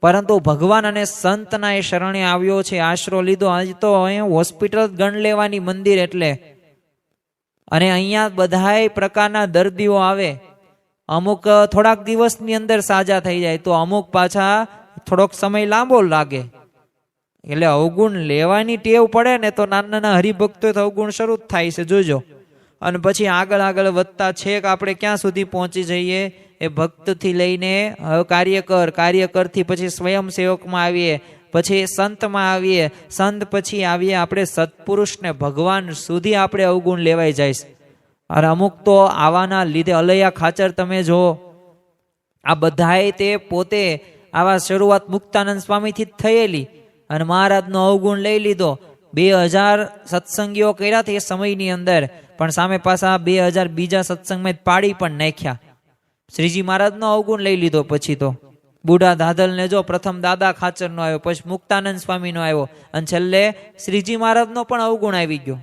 [SPEAKER 1] પરંતુ ભગવાન અને સંતના એ શરણે આવ્યો છે, આશરો લીધો. આજે તો અહીંયા હોસ્પિટલ ગણ લેવાની મંદિર એટલે, અને અહીંયા બધાય પ્રકારના દર્દીઓ આવે. અમુક થોડાક દિવસની અંદર સાજા થઈ જાય, તો અમુક પાછા થોડોક સમય લાંબો લાગે. એટલે અવગુણ લેવાની ટેવ પડે ને તો નાના નાના હરિભક્તો અવગુણ શરૂ જ થાય છે, જોજો. અને પછી આગળ આગળ વધતા છેક આપણે ક્યાં સુધી પહોંચી જઈએ? એ ભક્તથી લઈને કાર્યકરથી પછી સ્વયંસેવકમાં આવીએ, પછી સંતમાં આવીએ, સંત પછી આવીએ આપણે સત્પુરુષને ભગવાન સુધી આપણે અવગુણ લેવાઈ જાય છે. અને અમુક તો આવાના લીધે અલૈયા ખાચર તમે જો, આ બધાએ તે પોતે આવા શરૂઆત મુક્તાનંદ સ્વામીથી જ થયેલી અને મહારાજનો અવગુણ લઈ લીધો. 2000 સત્સંગીઓ કર્યા તે સમયની અંદર, પણ સામે પાછા 2000 બીજા સત્સંગમાં પાડી પણ નાખ્યા. શ્રીજી મહારાજનો અવગુણ લઈ લીધો. પછી તો બુઢા દાદલને જો પ્રથમ દાદા ખાચરનો આવ્યો, પછી મુક્તાનંદ સ્વામીનો આવ્યો અને છેલ્લે શ્રીજી મહારાજનો પણ અવગુણ આવી ગયો.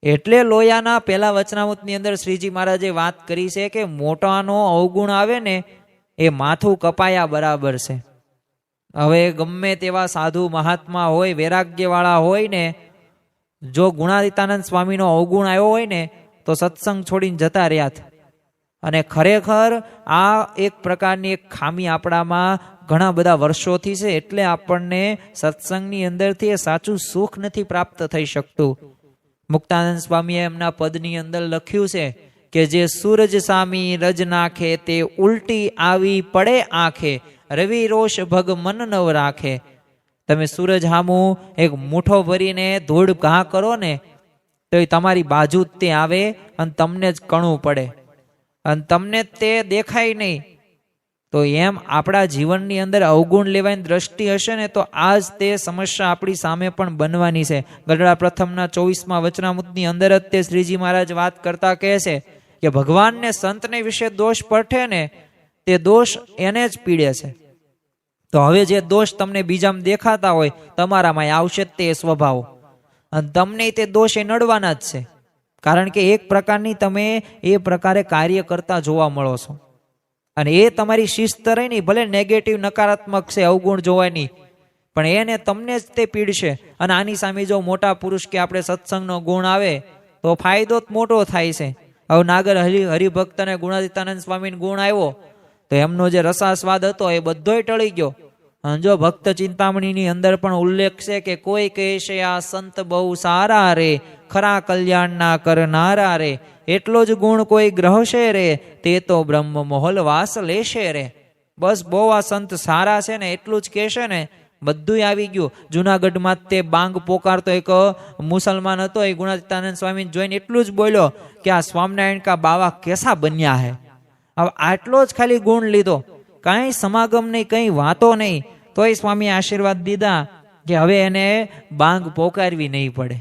[SPEAKER 1] એટલે લોયાના પહેલા વચનામૃતની અંદર શ્રીજી મહારાજે વાત કરી છે કે મોટાનો અવગુણ આવે ને એ માથું કપાયા બરાબર છે. હવે ગમે તેવા સાધુ મહાત્મા હોય, વૈરાગ્યવાળા હોય ને, જો ગુણાતીતાનંદ સ્વામીનો અવગુણ આવ્યો હોય ને તો સત્સંગ છોડીને જતા રહ્યા. અને ખરેખર આ એક પ્રકારની એક ખામી આપણામાં ઘણા બધા વર્ષોથી છે. એટલે આપણને સત્સંગની અંદરથી એ સાચું સુખ નથી પ્રાપ્ત થઈ શકતું. મુક્તાનંદ સ્વામીએ એમના પદની અંદર લખ્યું છે કે જે સૂરજ સામી રજ નાખે તે ઉલટી આવી પડે આંખે, રવિ રોષ ભગ મન નવ રાખે. તમે સૂરજ સામું એક મુઠ્ઠો ભરીને ધૂળ ઘા કરો ને તો એ તમારી બાજુ જ તે આવે અને તમને જ કણવું પડે અને તમને તે દેખાય નહીં. તો એમ આપણા જીવનની અંદર અવગુણ લેવાની દ્રષ્ટિ હશે ને તો આજ તે સમસ્યા આપણી સામે પણ બનવાની છે. ગઢડા પ્રથમના 24મા વચનામૃતની અંદર જ તે શ્રીજી મહારાજ વાત કરતા કહે છે કે ભગવાનને સંતને વિશે દોષ પડે ને તે દોષ એને જ પીડે છે. તો હવે જે દોષ તમને બીજામાં દેખાતા હોય તમારામાં આવશે જ તે સ્વભાવ, અને તમને તે દોષ એ નડવાના જ છે. કારણ કે એક પ્રકારની તમે એ પ્રકારે કાર્ય કરતા જોવા મળો છો અને એ તમારી શિસ્ત રહી નહીં. ભલે નેગેટિવ નકારાત્મક છે અવગુણ જોવાની, પણ એને તમને જ તે પીડશે. અને આની સામે જો મોટા પુરુષ કે આપણે સત્સંગનો ગુણ આવે તો ફાયદો જ મોટો થાય છે. હવે નાગર હરિભક્ત અને ગુણાતીતાનંદ સ્વામીનો ગુણ આવ્યો તો એમનો જે રસાસ્વાદ હતો એ બધોય ટળી ગયો. અને જો ભક્ત ચિંતામણીની અંદર પણ ઉલ્લેખ છે કે કોઈ કહેશે આ સંત બહુ સારા રે, ખરા કલ્યાણના કરનારા રે, એટલો જ ગુણ કોઈ ગ્રહશે રે, તે તો બ્રહ્મ મોહલ વાસ લેશે રે. બસ બહુ આ સંત સારા છે ને એટલું જ કહેશે ને બધું આવી ગયું. જુનાગઢમાં તે બાંગ પોકારતો એક મુસલમાન હતો, એ ગુણાતીતાનંદ સ્વામી જોઈને એટલું જ બોલ્યો કે આ સ્વામિનારાયણ કા બાવા કેસા બન્યા હે. હવે આટલો જ ખાલી ગુણ લીધો, કાંઈ સમાગમ નહીં, કંઈ વાતો નહીં, તોય સ્વામી આશીર્વાદ દીધા કે હવે એને બાંગ પોકારવી નહીં પડે.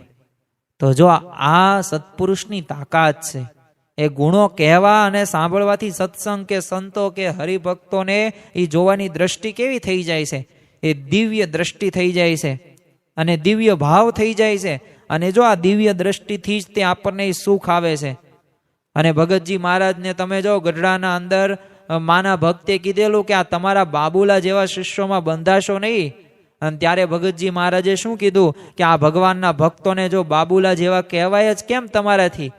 [SPEAKER 1] તો જો આ સત્પુરુષની તાકાત છે. એ ગુણો કહેવા અને સાંભળવાથી સત્સંગ કે સંતો કે હરિભક્તોને એ જોવાની દ્રષ્ટિ કેવી થઈ જાય છે? એ દિવ્ય દ્રષ્ટિ થઈ જાય છે અને દિવ્ય ભાવ થઈ જાય છે. અને જો આ દિવ્ય દ્રષ્ટિથી જ તે આપણને સુખ આવે છે. અને ભગતજી મહારાજને તમે જો ગઢડાના અંદર માના ભક્તે કીધેલું કે આ તમારા બાબુલા જેવા શિષ્યોમાં બંધાશો નહીં. અને ત્યારે ભગતજી મહારાજે શું કીધું કે આ ભગવાનના ભક્તોને જો બાબુલા જેવા કહેવાય જ કેમ તમારાથી?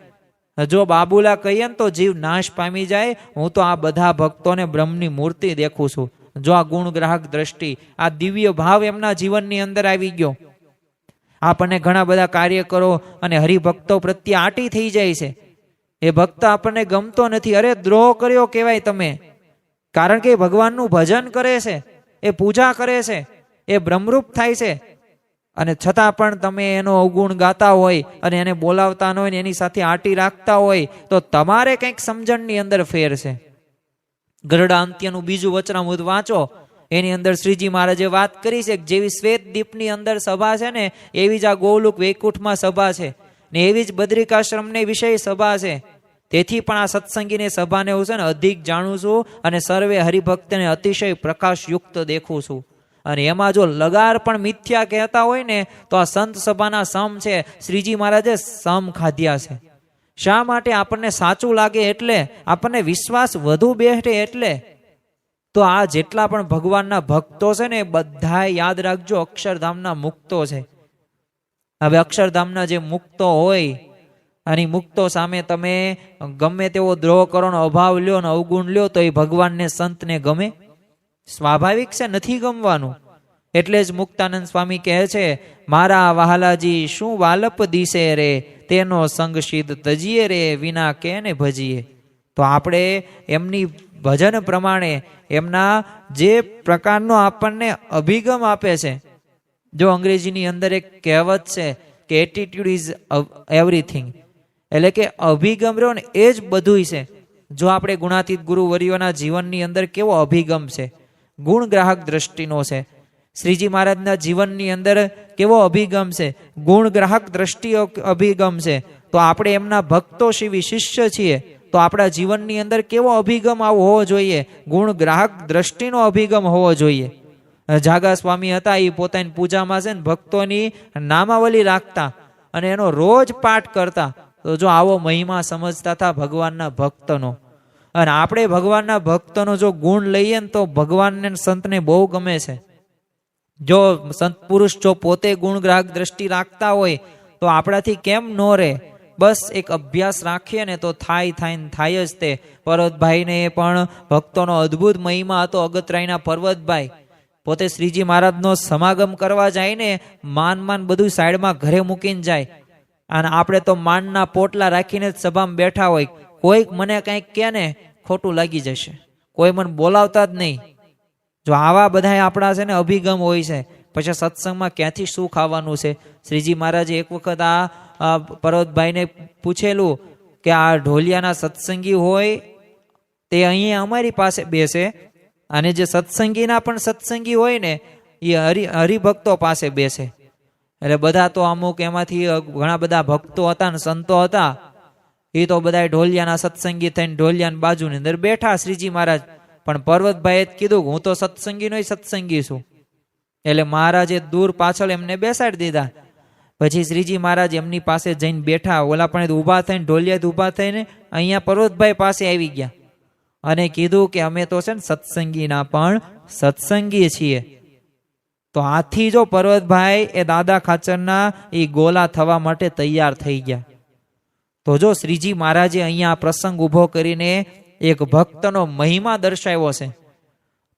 [SPEAKER 1] જો બાબુલા કહીએ ને તો જીવ નાશ પામી જાય. હું તો આ બધા ભક્તોને બ્રહ્મની મૂર્તિ દેખું છું. જો આ ગુણ ગ્રાહક દ્રષ્ટિ, આ દિવ્ય ભાવ એમના જીવનની અંદર આવી ગયો. આપણને ઘણા બધા કાર્યકરો અને હરિભક્તો પ્રત્યે આટી થઈ જાય છે. એ ભક્ત આપણને ગમતો નથી. અરે દ્રોહ કર્યો કહેવાય તમે, કારણ કે ભગવાનનું ભજન કરે છે, એ પૂજા કરે છે, એ બ્રહ્મરૂપ થાય છે, અને છતાં પણ તમે એનો અવગુણ ગાતા હોય અને એને બોલાવતા ન હોય ને એની સાથે આટી રાખતા હોય તો તમારે કંઈક સમજણની અંદર ફેર છે. ગરડા અંત્યનું બીજું વચનામૃત વાંચો, એની અંદર શ્રીજી મહારાજે વાત કરી છે કે જેવી શ્વેત દીપની અંદર સભા છે ને એવી જ આ ગોલુક વૈકુંઠમાં સભા છે ને એવી જ બદ્રિકાશ્રમની વિષય સભા છે. તેથી પણ આ સત્સંગીની સભાને હું છે ને અધિક જાણું છું અને સર્વે હરિભક્તને અતિશય પ્રકાશયુક્ત દેખું છું. અને એમાં જો લગાર પણ મિથ્યા કહેતા હોય ને તો આ સંત સભાના સમ છે. શ્રીજી મહારાજે સમ ખાધ્યા છે. શા માટે? આપણને સાચું લાગે એટલે, આપણને વિશ્વાસ વધુ બેઠે એટલે. તો આ જેટલા પણ ભગવાનના ભક્તો છે ને બધા યાદ રાખજો અક્ષરધામના મુક્તો છે. હવે અક્ષરધામના જે મુક્તો હોય અને મુક્તો સામે તમે ગમે તેવો દ્રોહ કરો ને અભાવ લ્યો ને અવગુણ લ્યો તો એ ભગવાનને સંતને ગમે? સ્વાભાવિક છે, નથી ગમવાનું. એટલે જ મુક્તાનંદ સ્વામી કહે છે, મારા વહાલાજી શું વાલપ દિશે રે, તેનો સંગ સિદ્ધ તજીએ રે, વિના કેને ભજીએ. તો આપણે એમની ભજન પ્રમાણે એમના જે પ્રકારનો આપણને અભિગમ આપે છે. જો અંગ્રેજીની અંદર એક કહેવત છે કે એટીટ્યુડ ઇઝ એવરીથિંગ, એટલે કે અભિગમ રહ્યો ને એ જ બધું છે. જો આપણે ગુણાતીત ગુરુવર્યોના જીવનની અંદર કેવો અભિગમ છે, ગુણ ગ્રાહક દ્રષ્ટિનો છે. શ્રીજી મહારાજના જીવનની અંદર કેવો અભિગમ છે, ગુણ ગ્રાહક દ્રષ્ટિ અભિગમ છે. તો આપણે એમના ભક્તો શિવી શિષ્ય છીએ, તો આપણા જીવનની અંદર કેવો અભિગમ આવો હોવો જોઈએ, ગુણ ગ્રાહક દ્રષ્ટિનો અભિગમ હોવો જોઈએ. જાગા સ્વામી હતા, એ પોતાની પૂજામાં છે ને ભક્તોની નામાવલી રાખતા અને એનો રોજ પાઠ કરતા. તો જો આવો મહિમા સમજતા હતા ભગવાનના ભક્તનો. અને આપણે ભગવાનના ભક્તનો જો ગુણ લઈએ ને તો ભગવાનને સંતને બહુ ગમે છે. જો સંત પુરુષ જો પોતે ગુણ ગ્રાહક દ્રષ્ટિ રાખતા હોય તો આપણાથી કેમ ન રહે. બસ એક અભ્યાસ રાખીએ ને તો થાય જ તે. પર્વતભાઈને પણ ભક્તોનો અદ્ભુત મહિમા હતો. અગતરાયના પર્વતભાઈ પોતે શ્રીજી મહારાજનો સમાગમ કરવા જાય ને માન બધું સાઈડમાં ઘરે મૂકીને જાય. અને આપણે તો માનના પોટલા રાખીને જ સભામાં બેઠા હોય. કોઈક મને કંઈક કહે ને ખોટું લાગી જશે, કોઈ મને બોલાવતા જ નહીં. જો આવા બધા આપણા છે ને અભિગમ હોય છે, પછી સત્સંગમાં ક્યાંથી શું ખાવાનું છે. શ્રીજી મહારાજે એક વખત આ પર્વતભાઈને પૂછેલું કે આ ઢોલિયાના સત્સંગી હોય તે અહીંયા અમારી પાસે બેસે, અને જે સત્સંગીના પણ સત્સંગી હોય ને એ હરિભક્તો પાસે બેસે. એટલે બધા તો અમુક એમાંથી ઘણા બધા ભક્તો હતા ને સંતો હતા, એ તો બધા ઢોલિયાના સત્સંગી થઈને ઢોલિયાની બાજુની અંદર બેઠા શ્રીજી મહારાજ. પણ પર્વતભાઈએ કીધું હું તો સત્સંગીનો સત્સંગી છું. એટલે મહારાજે દૂર પાછળ એમને બેસાડી દીધા. પછી શ્રીજી મહારાજ એમની પાસે જઈને બેઠા. ઓલા પણ ઊભા થઈને ઢોલિયા ઊભા થઈને અહીંયા પર્વતભાઈ પાસે આવી ગયા અને કીધું કે અમે તો છે ને સત્સંગીના પણ સત્સંગી છીએ. તો આથી જો પર્વતભાઈ એ દાદા ખાચરના એ ગોલા થવા માટે તૈયાર થઈ ગયા. તો જો શ્રીજી મહારાજે અહીંયા પ્રસંગ ઊભો કરીને એક ભક્તનો મહિમા દર્શાવ્યો છે.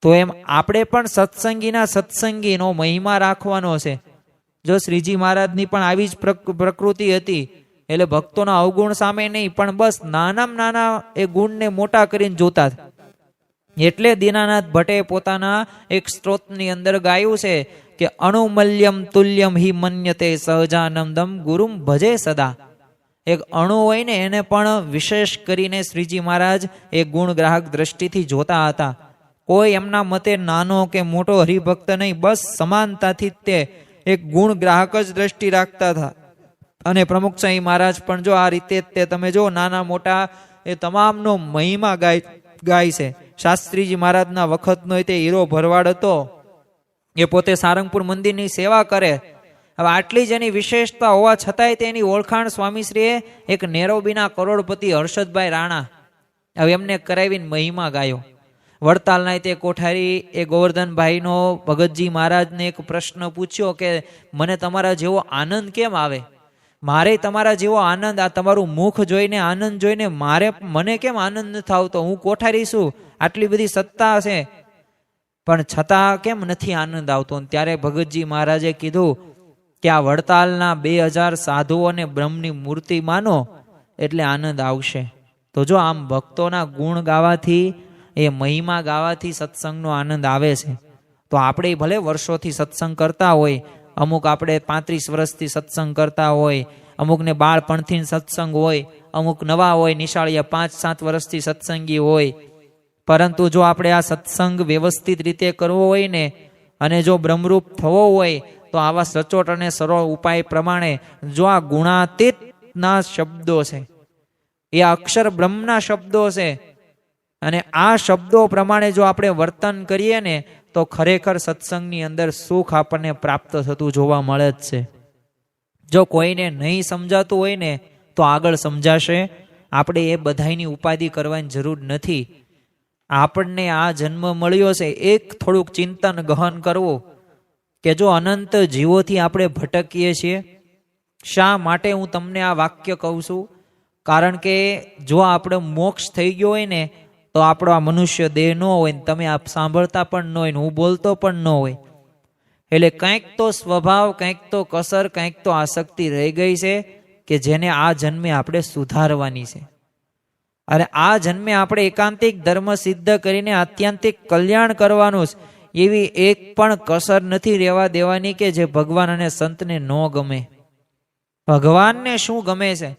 [SPEAKER 1] તો એમ આપણે પણ સત્સંગીના સત્સંગીનો મહિમા રાખવાનો છે. જો શ્રીજી મહારાજની પણ આવી જ પ્રકૃતિ હતી. એટલે ભક્તોના અવગુણ સામે નહીં, પણ બસ નાનામાં નાના એ ગુણને મોટા કરીને જોતા. એટલે દીનાનાથ ભટ્ટે પોતાના એક સ્ત્રોતની અંદર ગાયું છે કે અણુમલ્યમ તુલ્યમ હિ મન્યતે સહજાનંદમ ગુરુમ ભજે સદા. એક અણુ હોય ને એને પણ વિશેષ કરીને શ્રીજી મહારાજ એ ગુણ ગ્રાહક દ્રષ્ટિથી જોતા હતા. કોઈ એમના મતે નાનો કે મોટો હરિભક્ત નહીં, બસ સમાનતાથી તે એક ગુણ ગ્રાહક જ દ્રષ્ટિ રાખતા હતા. અને પ્રમુખ સાંઈ મહારાજ પણ જો આ રીતે તે તમે જો નાના મોટા એ તમામનો મહિમા ગાય છે. શાસ્ત્રીજી મહારાજના વખતનો તે હીરો ભરવાડ હતો, એ પોતે સારંગપુર મંદિરની સેવા કરે. હવે આટલી જ એની વિશેષતા હોવા છતાંય તેની ઓળખાણ સ્વામીશ્રીએ એક નેરોબીના કરોડપતિ હર્ષદભાઈ રાણા હવે એમને કરાવીને મહિમા ગાયો. વડતાલના તે કોઠારી એ ગોવર્ધનભાઈનો ભગતજી મહારાજને એક પ્રશ્ન પૂછ્યો કે મને તમારા જેવો આનંદ કેમ આવે, મારે તમારા જેવો આનંદ, આ તમારું મુખ જોઈને આનંદ જોઈને મને કેમ આનંદ નથી આવતો, હું કોઠારી છું, આટલી બધી સત્તા છે પણ છતાં કેમ નથી આનંદ આવતો. ત્યારે ભગતજી મહારાજે કીધું કે આ વડતાલના 2000 સાધુઓને બ્રહ્મની મૂર્તિ માનો એટલે આનંદ આવશે. તો જો આમ ભક્તોના ગુણ ગાવાથી એ મહિમા ગાવાથી સત્સંગનો આનંદ આવે છે. તો આપણે ભલે વર્ષોથી સત્સંગ કરતા હોય, અમુક આપણે 35 વર્ષથી સત્સંગ કરતા હોય, અમુકને બાળપણથી સત્સંગ હોય, અમુક નવા હોય, નિશાળિયા 5-7 વર્ષથી સત્સંગી હોય. પરંતુ જો આપણે આ સત્સંગ વ્યવસ્થિત રીતે કરવો હોય ને, અને જો બ્રહ્મરૂપ થવો હોય તો આવા સચોટ અને સરળ ઉપાય પ્રમાણે જો આ ગુણાતીતના શબ્દો છે, એ અક્ષર બ્રહ્મના શબ્દો છે, અને આ શબ્દો પ્રમાણે જો આપણે વર્તન કરીએ ને તો ખરેખર સત્સંગની અંદર સુખ આપણને પ્રાપ્ત થતું જોવા મળે જ છે. જો કોઈને નહીં સમજાતું હોય ને તો આગળ સમજાશે. આપણે એ બધાની ઉપાધિ કરવાની જરૂર નથી. આપણને આ જન્મ મળ્યો છે, એક થોડુંક ચિંતન ગહન કરવું કે જો અનંત જીવોથી આપણે ભટકીએ છીએ. શા માટે હું તમને આ વાક્ય કહું છું? કારણ કે જો આપણે મોક્ષ થઈ ગયો હોય ને તો આપણો આ મનુષ્ય દેહ ન હોય ને તમે આપ સાંભળતા પણ ન હોય ને હું બોલતો પણ ન હોય. એટલે કંઈક તો સ્વભાવ, કંઈક તો કસર, કંઈક તો આસક્તિ રહી ગઈ છે કે જેને આ જન્મે આપણે સુધારવાની છે. અને આ જન્મે આપણે એકાંતિક ધર્મ સિદ્ધ કરીને આત્યંતિક કલ્યાણ કરવાનું છે. એવી એક પણ કસર નથી રહેવા દેવાની કે જે ભગવાન અને સંતને ન ગમે. ભગવાનને શું ગમે છે,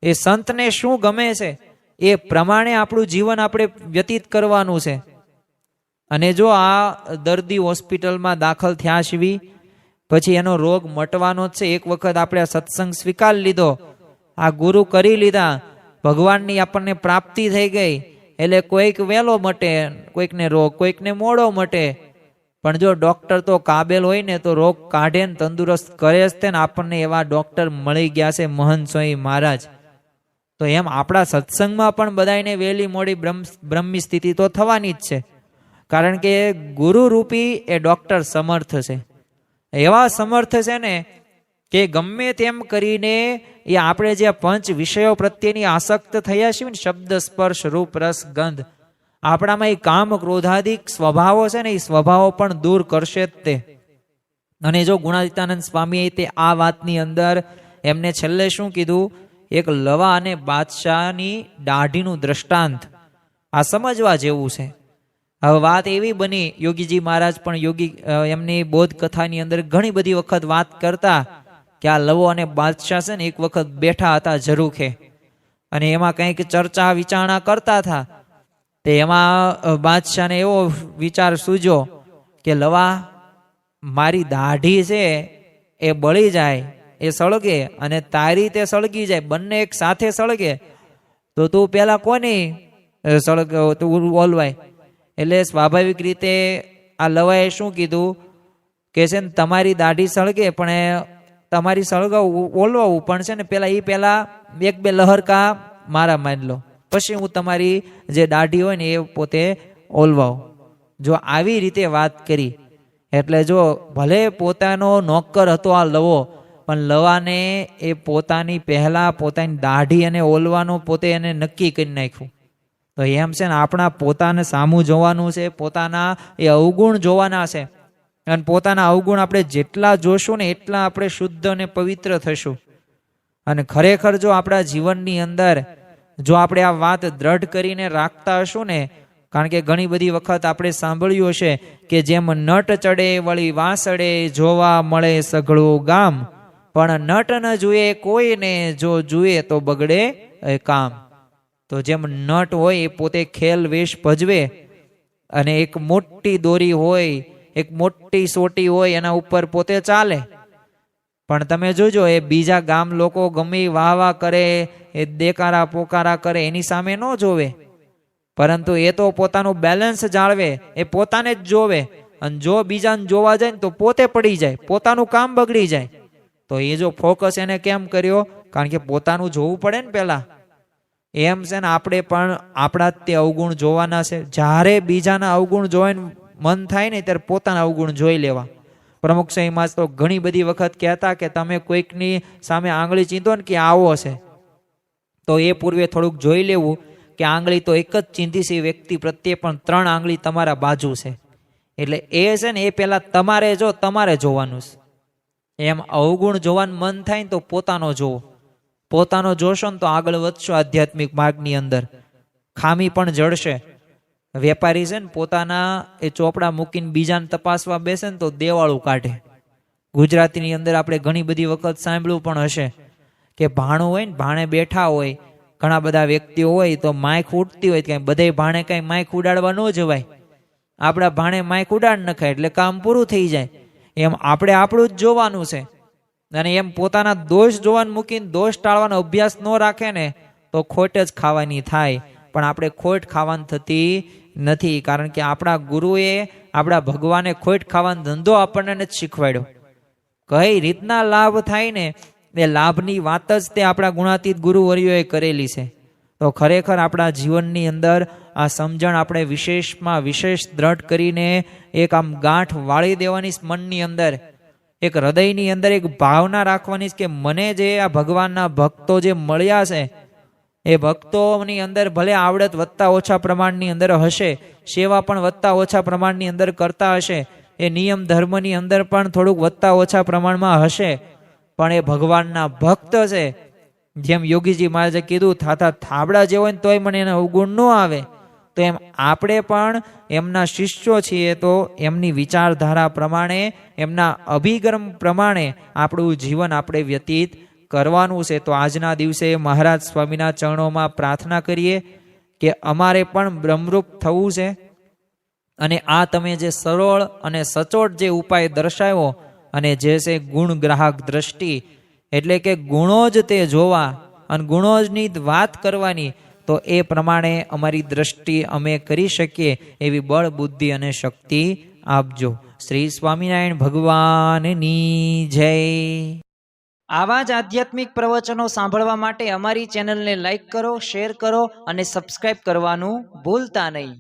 [SPEAKER 1] એ સંતને શું ગમે છે, એ પ્રમાણે આપણું જીવન આપણે વ્યતીત કરવાનું છે. અને જો આ દર્દી હોસ્પિટલમાં દાખલ થયા છીએ પછી એનો રોગ મટવાનો જ છે. એક વખત આપણે આ સત્સંગ સ્વીકાર લીધો, આ ગુરુ કરી લીધા, ભગવાનની આપણને પ્રાપ્તિ થઈ ગઈ, એટલે કોઈક વહેલો મટે, કોઈકને રોગ, કોઈકને મોડો મટે. પણ જો ડોક્ટર તો કાબેલ હોય ને તો રોગ કાઢે ને તંદુરસ્ત કરે જ તે ને. આપણને એવા ડોક્ટર મળી ગયા છે મહંત સ્વામી મહારાજ. તો એમ આપણા સત્સંગમાં પણ બધાને વહેલી મોડી બ્રહ્મી સ્થિતિ તો થવાની જ છે. કારણ કે ગુરુ રૂપી એ ડોક્ટર સમર્થ છે, એવા સમર્થ છે ને કે ગમે તેમ કરીને એ આપણે જે પંચ વિષયો પ્રત્યેની આસક્ત થયા છીએ ને, શબ્દ સ્પર્શ રૂપ રસ ગંધ, આપણામાં એ કામ ક્રોધાદિક સ્વભાવો છે ને, એ સ્વભાવો પણ દૂર કરશે જ તે. અને જો ગુણાતીતાનંદ સ્વામીએ તે આ વાતની અંદર એમને છેલ્લે શું કીધું, એક લવા અને બાદશાહની દાઢીનું દ્રષ્ટાંત આ સમજવા જેવું છે. હવે વાત એવી બની, યોગીજી મહારાજ પણ યોગી એમની બોધ કથાની અંદર ઘણી બધી વખત વાત કરતા કે આ લવો અને બાદશાહ છે ને એક વખત બેઠા હતા ઝરૂખે, અને એમાં કંઈક ચર્ચા વિચારણા કરતા હતા. તે એમાં બાદશાહને એવો વિચાર સૂજ્યો કે લવા, મારી દાઢી છે એ બળી જાય, એ સળગે, અને તારી તે સળગી જાય, બંને એક સાથે સળગે તો તું પેલા કોની તું ઓલવાય. એટલે સ્વાભાવિક રીતે આ લવાએ શું કીધું કે છે ને તમારી દાઢી સળગે પણ તમારી સળગાવું ઓલવાવું પણ છે ને પેલા એક બે લહરકા મારા મારી લો, પછી હું તમારી જે દાઢી હોય ને એ પોતે ઓલવાઉં. જો આવી રીતે વાત કરી એટલે જો ભલે પોતાનો નોકર હતો આ લવો, પણ લવાને એ પોતાની પહેલા પોતાની દાઢી અને ઓલવાનું પોતે એને નક્કી કરી નાખ્યું. તો એમ છે ને આપણા પોતાને સામું જોવાનું છે, પોતાના એ અવગુણ જોવાના છે. અને પોતાના અવગુણ આપણે જેટલા જોશું ને એટલા આપણે શુદ્ધ અને પવિત્ર થશું. અને ખરેખર જો આપણા જીવનની અંદર જો આપણે આ વાત દ્રઢ કરીને રાખતા હશું ને, કારણ કે ઘણી બધી વખત આપણે સાંભળ્યું હશે કે જેમ નટ ચડે વળી વાસડે, જોવા મળે સઘળું ગામ, પણ નટ ન જુએ કોઈને, જો જુએ તો બગડે કામ. તો જેમ નટ હોય એ પોતે ખેલ વેશ ભજવે, અને એક મોટી દોરી હોય, એક મોટી સોટી હોય એના ઉપર પોતે ચાલે, પણ તમે જોજો એ બીજા ગામ લોકો ગમે વાહ વાહ કરે, એ દેકારા પોકારા કરે, એની સામે ન જોવે, પરંતુ એ તો પોતાનું બેલેન્સ જાળવે, એ પોતાને જ જોવે. અને જો બીજાને જોવા જાય ને તો પોતે પડી જાય, પોતાનું કામ બગડી જાય. તો એ જો ફોકસ એને કેમ કર્યો, કારણ કે પોતાનું જોવું પડે ને પેલા. એમ છે ને આપણે પણ આપણા તે અવગુણ જોવાના છે. જ્યારે બીજાના અવગુણ જોઈને મન થાય ને ત્યારે પોતાના અવગુણ જોઈ લેવા. પ્રમુખ સ્વામીમાં તો ઘણી બધી વખત કહેતા કે તમે કોઈકની સામે આંગળી ચીંધો ને કે આવો છે, તો એ પૂર્વે થોડુંક જોઈ લેવું કે આંગળી તો એક જ ચીંધી છે વ્યક્તિ પ્રત્યે, પણ 3 આંગળી તમારા બાજુ છે. એટલે એ છે ને એ પેલા તમારે જોવાનું છે. એમ અવગુણ જોવાનું મન થાય ને તો પોતાનો જોવો, પોતાનો જોશો ને તો આગળ વધશો આધ્યાત્મિક માર્ગની અંદર. ખામી પણ જડશે. વેપારી છે ને પોતાના એ ચોપડા મૂકીને બીજાને તપાસવા બેસે ને તો દેવાળું કાઢે. ગુજરાતીની અંદર આપણે ઘણી બધી વખત સાંભળ્યું પણ હશે કે ભાણું હોય ને, ભાણે બેઠા હોય ઘણા બધા વ્યક્તિઓ હોય, તો માઇક ઉડતી હોય, કઈ બધે ભાણે કઈ માઇક ઉડાડવા ન જવાય. આપણા ભાણે માઇક ઉડાડ નખાય એટલે કામ પૂરું થઈ જાય. એમ આપણે આપણું જ જોવાનું છે. અને એમ પોતાના દોષ જોવાનું મૂકીને દોષ ટાળવાનો અભ્યાસ ન રાખે ને તો ખોટ જ ખાવાની થાય. પણ આપણે ખોટ ખાવાની થતી નથી, કારણ કે આપણા ગુરુએ, આપણા ભગવાને ખોટ ખાવાનો ધંધો આપણને જ શીખવાડ્યો. કઈ રીતના લાભ થાય ને એ લાભની વાત જ તે આપણા ગુણાતીત ગુરુવર્યોએ કરેલી છે. તો ખરેખર આપણા જીવનની અંદર આ સમજણ આપણે વિશેષમાં વિશેષ દ્રઢ કરીને એક આમ ગાંઠ વાળી દેવાની મનની અંદર, એક હૃદયની અંદર એક ભાવના રાખવાની કે મને જે આ ભગવાનના ભક્તો જે મળ્યા છે, એ ભક્તોની અંદર ભલે આવડત વધતા ઓછા પ્રમાણની અંદર હશે, સેવા પણ વધતા ઓછા પ્રમાણની અંદર કરતા હશે, એ નિયમ ધર્મની અંદર પણ થોડુંક વધતા ઓછા પ્રમાણમાં હશે, પણ એ ભગવાનના ભક્ત છે. જેમ યોગીજી મહારાજે કીધું, થાતા થાબડા જે હોય ને તોય મને એને અવગુણ ન આવે, તો એમ આપણે પણ એમના શિષ્યો છીએ, તો એમની વિચારધારા પ્રમાણે, એમના અભિગમ પ્રમાણે આપણું જીવન આપણે વ્યતીત કરવાનું છે. તો આજના દિવસે મહારાજ સ્વામીના ચરણોમાં પ્રાર્થના કરીએ કે અમારે પણ બ્રહ્મરૂપ થવું છે. અને આ તમે જે સરળ અને સચોટ જે ઉપાય દર્શાવ્યો, અને જે છે ગુણ ગ્રાહક દ્રષ્ટિ, એટલે કે ગુણો જ તે જોવા અને ગુણો જની વાત કરવાની, તો એ પ્રમાણે અમારી દ્રષ્ટિ અમે કરી શકીએ એવી બળ, બુદ્ધિ અને શક્તિ આપજો. શ્રી સ્વામિનારાયણ ભગવાનની જય. આવા જ આધ્યાત્મિક પ્રવચનો સાંભળવા માટે અમારી ચેનલને લાઈક કરો, શેર કરો અને સબસ્ક્રાઇબ કરવાનું ભૂલતા નહીં.